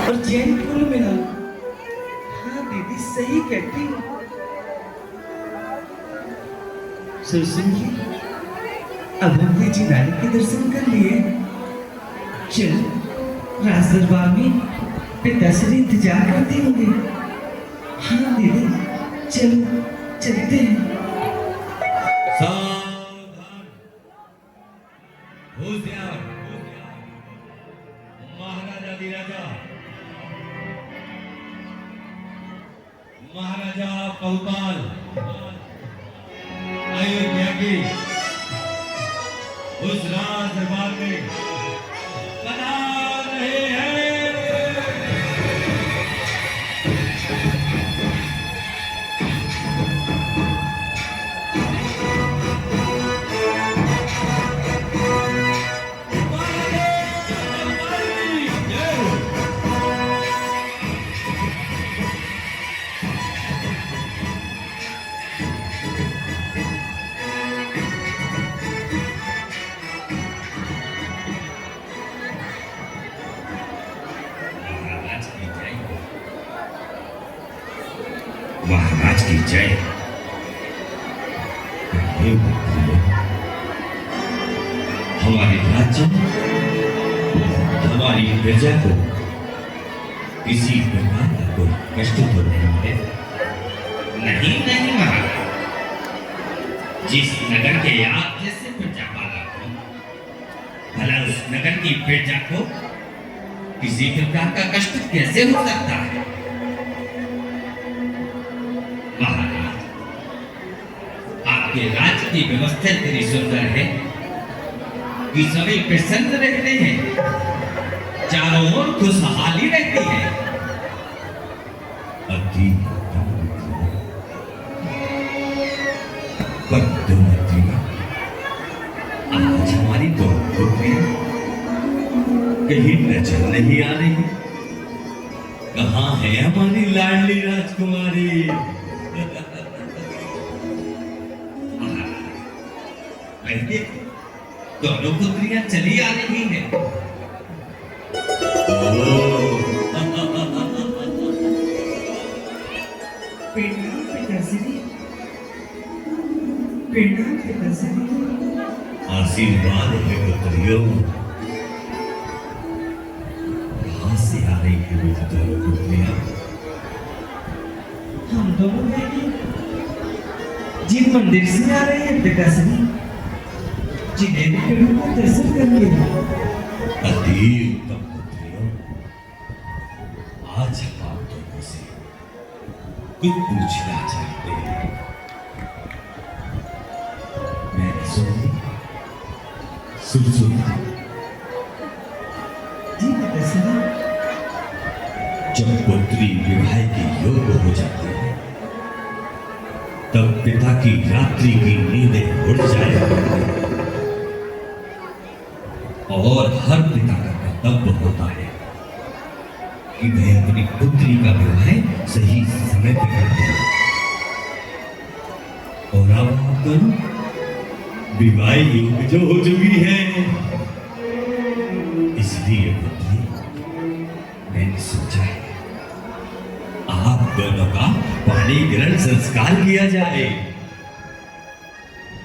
और जैनपुर में ना। हाँ दीदी सही कहती हो। सुनिए, अब हमने जिनानी के दर्शन कर लिए। चल राज दरबार में पिताश्री इंतजार करते होंगे। हाँ दीदी चलो चलते हैं। सावधान, होशियार, महाराजा धीराजा, महाराजा बहुपाल अयोध्या की उस राज दरबार में पधार रहे हैं। महाराज की जय। हमारे राज्य हमारी प्रजा को किसी प्रकार का कोई कष्ट तो नहीं है? नहीं नहीं महाराज, जिस नगर के आप जैसे प्रजा वाला हो, भला उस नगर की प्रजा को किसी प्रकार का कष्ट कैसे हो सकता है? महाराज, आपके राज्य की व्यवस्था इतनी सुंदर है कि सभी प्रसन्न रहते हैं, चारों ओर खुशहाली रहती है। आज हमारी दो पुत्रियां कहीं नजर नहीं आ रही। कहाँ है हमारी लाडली राजकुमारी? पहले दोनों पुत्रियां चली आ रही हैं। प्रणाम पिताश्री, प्रणाम पिताश्री। आशीर्वाद है पुत्रियों। कहाँ से आ रही है मेरी दोनों पुत्रियां? हम दोनों बहनें जिन मंदिर से आ रहे हैं पिताश्री, जिन्हें भी का दर्शन करके। अति उत्तम पुत्रियों। आज हम आप दोनों से कुछ पूछना चाहते हैं। मैंने सुना जी पिताश्री। जब पुत्री विवाह के योग्य हो जाती है तब पिता की रात्रि की नींदें उड़ जाए और हर पिता का कर्तव्य होता है कि वह अपनी पुत्री का विवाह सही समय पर करते हैं। और अब आप दोनों विवाह योग्य जो हो चुकी है, इसलिए पुत्री मैंने सोचा है आप दोनों का पानी ग्रहण संस्कार किया जाए।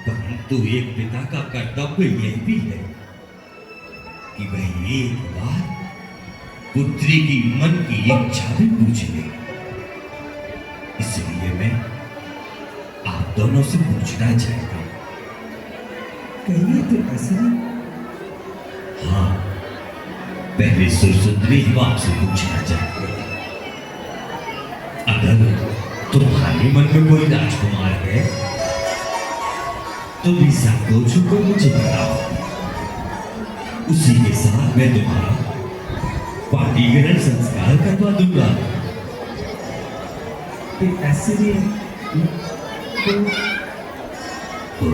परंतु एक पिता का कर्तव्य यह भी है कि वह एक बार पुत्री की मन की इच्छा भी पूछ ले। इसलिए मैं आप दोनों से पूछना चाहता हूं। कहिए पिताश्री। हाँ, पहले सुरसुंदरी हम आपसे पूछना चाहते हैं, अगर तुम्हारे मन में कोई राजकुमार है तो निसंकोच को मुझे बताओ। उसी के साथ मैं तुम्हारा पाणिग्रहण संस्कार करवा दूंगा। पिताश्री ओ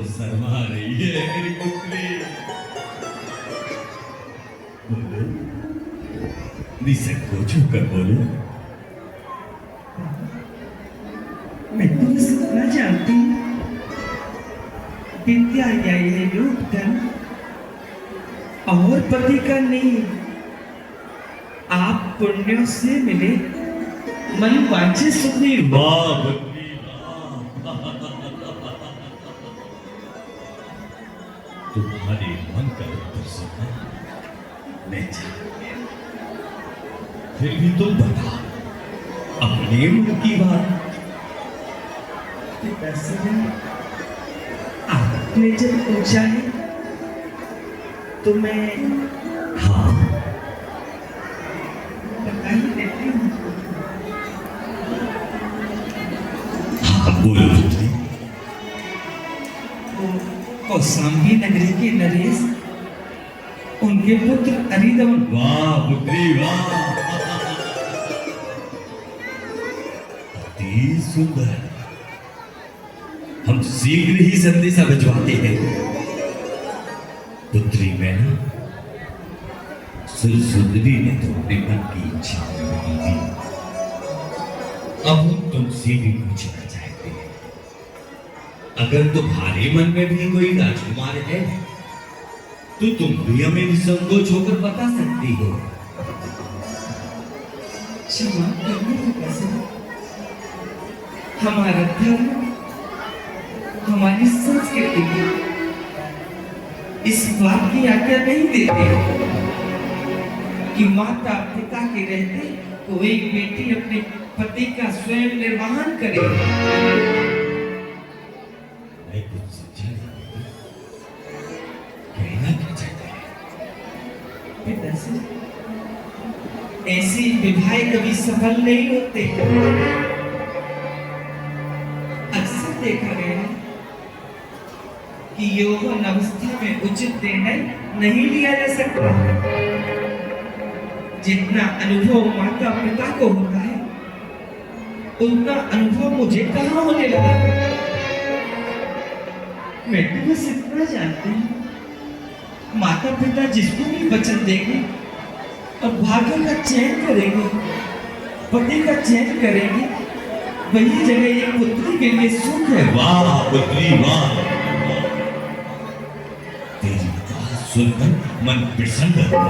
शर्मा रही है मेरी पुत्री। बोलो, निसंकोच होकर बोलो। मैं तुम्हें सपना जानती हूँ। विद्या यह रूप धन और पति का नहीं, आप पुण्यों से मिले मन वांछे सुखी वाह पुत्री वाह। तुम्हारे मन का उत्तर सुना मैं जान गया। फिर भी तुम बता अपने मन की बात। पिताश्री, आपने जब पूछा है तो मैं हाँ बता ही देती हूँ। हाँ बोलो पुत्री। कौशाम्बी नगरी के नरेश, उनके पुत्र अरिदमन। वाह पुत्री वाह। अति सुंदर। हम शीघ्र ही संदेशा भिजवाते हैं। पुत्री मैना, सुंदरी ने तो अपने मन की इच्छा पूरी दी। अब हम तुमसे भी पूछना चाहते हैं, अगर तुम्हारे मन में भी कोई राजकुमार है तो तुम भी हमें निसंकोच होकर बता सकती हो। क्षमा करने की कसम, हमारा धर्म, हमारी संस्कृति इस बात की आज्ञा नहीं देते कि माता पिता के रहते कोई बेटी अपने पति का स्वयं निर्वहन करे। मैं कुछ समझा नहीं। कहना क्या चाहते हैं? पिताश्री, ऐसे विवाह कभी सफल नहीं होते। अक्सर देखा गया है कि यौवन अवस्था में उचित निर्णय नहीं लिया जा सकता। जितना अनुभव माता पिता को होता है उतना अनुभव मुझे कहाँ होने लगा। मैं तो बस इतना जानती हूँ, माता पिता जिसको भी वचन देंगे और भाग्य का चयन करेंगे, पति का चयन करेंगे, वही जगह एक पुत्री के लिए सुख है। वाह पुत्री वाह। तेरी बात सुनकर मन प्रसन्न हुआ।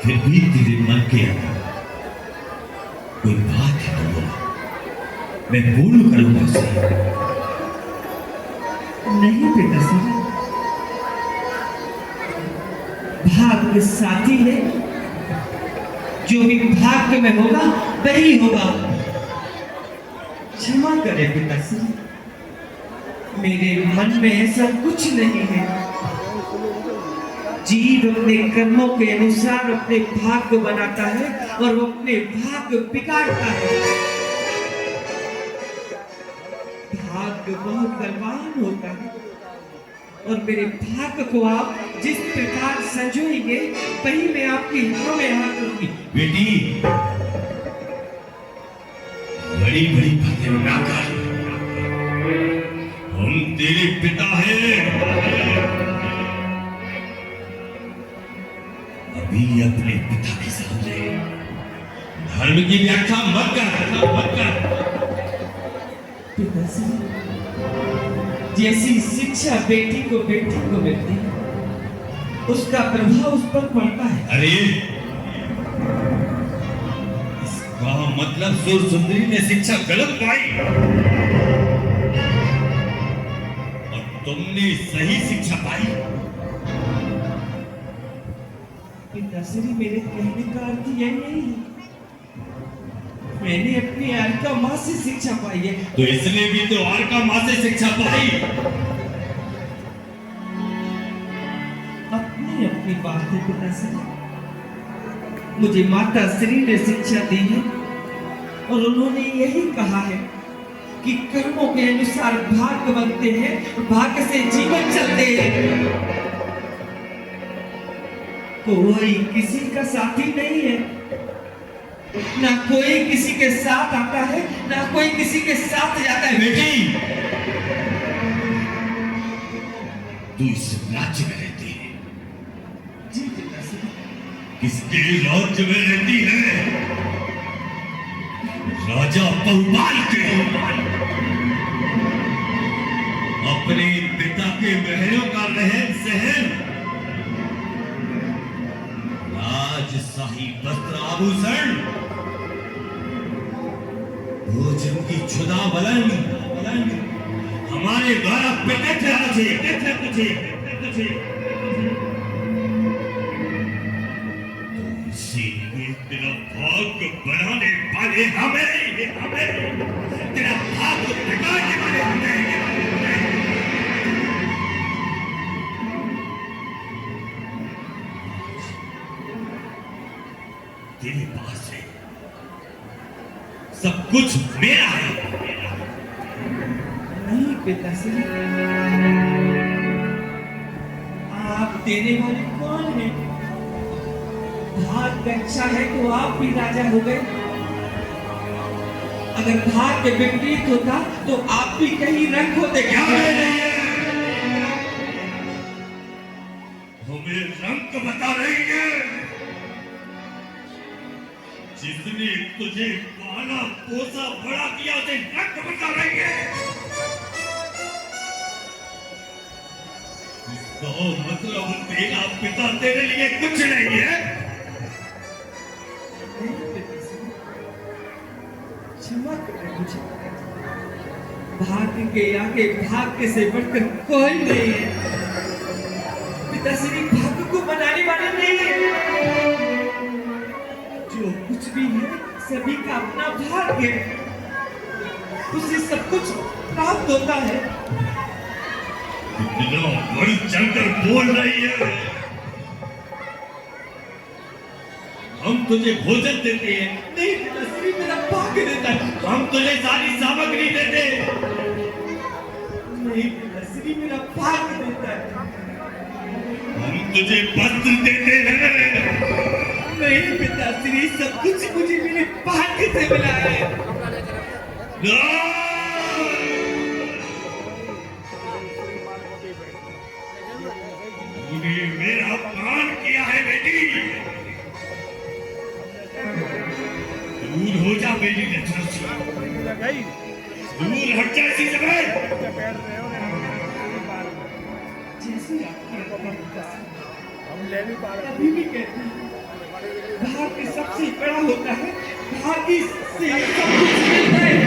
फिर भी तेरे मन के अंदर कोई बात है तो बोल। मैं पूर्ण करूंगा उसे। नहीं पिताश्री, भाग्य साथी है, जो भी भाग्य में होगा वही होगा। क्षमा करें पिताश्री, मेरे मन में ऐसा कुछ नहीं है। जीव अपने कर्मों के अनुसार अपने भाग्य बनाता है और वो अपने भाग्य बिगाड़ता है। भाग्य बहुत बलवान होता है और मेरे भाग्य को आप जिस प्रकार संजोएंगे वही मैं आपकी हितों में हाथ दूंगी। बेटी, बड़ी बड़ी बातें ना कर। हम तेरे पिता हैं। अभी अपने पिता के सामने धर्म की व्याख्या मत कर। पिताश्री, जैसी शिक्षा बेटी को मिलती है उसका प्रभाव उस पर पड़ता है। अरे इसका मतलब सुर सुंदरी ने शिक्षा गलत पाई और तुमने सही शिक्षा पाई। पिताश्री, मेरे कहने का अर्थ यह नहीं है। मैंने अपनी आर्का माँ से शिक्षा पाई है। तो इसलिए भी तो आर्का माँ से शिक्षा पाई। अपनी अपनी बात है पिताश्री। मुझे माता श्री ने शिक्षा दी है और उन्होंने यही कहा है कि कर्मों के अनुसार भाग्य बनते हैं, भाग्य से जीवन चलते हैं। कोई किसी का साथी नहीं है, ना कोई किसी के साथ आता है, ना कोई किसी के साथ जाता है। बेटी, तू इस राज्य में रहती है। जी पिताश्री। किसके राज्य में रहती है? राजा बहुपाल के। अपने पिता के महलों का रहन सहन राजशाही वस्त्र आभूषण, भोजन की क्षुधा बलन हमारे द्वारा प्रकट तुझे तेरा भाग्य बनाने वाले हमें तेरा भाग्य बिगाड़ने वाले हमें। तेरे पास है, सब कुछ मेरा है। नहीं पिताश्री, आप देने वाले कौन हैं? भाग्य अच्छा है तो आप भी राजा हो गए। अगर भाग्य विपरीत होता तो आप भी कहीं रंग होते। क्या हमें रंग बता रही है? जिसने तुझे पाला पोसा बड़ा किया उसे रंग बता रही है? इसका मतलब तेरा पिता तेरे लिए कुछ नहीं है। क्षमा करें मुझे, भाग्य के आगे भाग्य से बढ़कर कोई नहीं है। पिताश्री भाग्य को बनाने वाले नहीं है। जो कुछ भी है सभी का अपना भाग्य है, उसे सब कुछ प्राप्त होता है। इतना बढ़ चढ़कर बोल रही है। हम तुझे भोजन देते हैं। नहीं पिताश्री, मेरा भाग्य देता है। हम तुझे सारी सामग्री देते हैं। नहीं पिताश्री, मेरा भाग्य देता है। हम तुझे वस्त्र देते हैं। नहीं पिताश्री, सब कुछ मुझे मेरे भाग्य से मिला है। तूने मेरा अपमान किया है बेटी। दूर हो जा मेरी नजर से, दूर हट जा इसी समय। जैसे अभी भी कहते हैं, भाग्य सबसे बड़ा होता है, भाग्य से सब कुछ मिलता है।